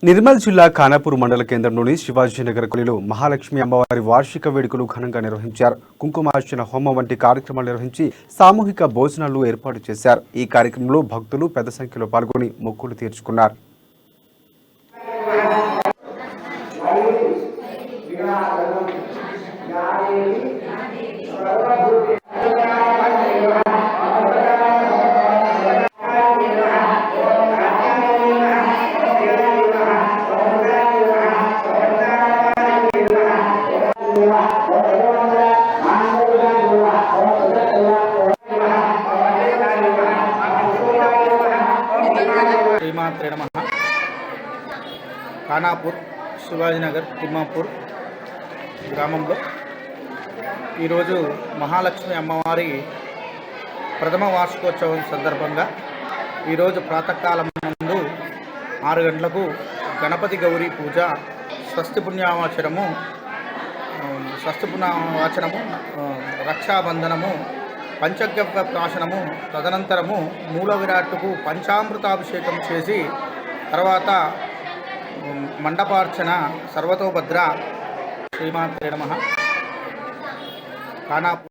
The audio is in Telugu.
నిర్మల్ జిల్లా ఖానాపూర్ మండల కేంద్రంలోని శివాజీనగర్ కొలిలో మహాలక్ష్మి అమ్మవారి వార్షిక వేడుకలు ఘనంగా నిర్వహించారు. కుంకుమార్చన హోమం వంటి కార్యక్రమాలు నిర్వహించి సామూహిక భోజనాలు ఏర్పాటు చేశారు. ఈ కార్యక్రమంలో భక్తులు పెద్ద సంఖ్యలో పాల్గొని మొక్కులు తీర్చుకున్నారు. శ్రీమాత్రే నమః. ఖానాపూర్ శివాజీనగర్ తిమ్మాపూర్ గ్రామంలో ఈరోజు మహాలక్ష్మి అమ్మవారి ప్రథమ వార్షికోత్సవం సందర్భంగా ఈరోజు ప్రాతకాలం ముందు 6 గంటలకు గణపతి గౌరీ పూజ, స్వస్తి పుణ్యావాచనము, రక్షాబంధనము, పంచగవ్య ప్రాశనము, తదనంతరము మూల విరాట్టుకు పంచామృతాభిషేకం చేసి తర్వాత మండపార్చన సర్వతోభద్ర. శ్రీమాత్రే నమః. ఖానాపూర్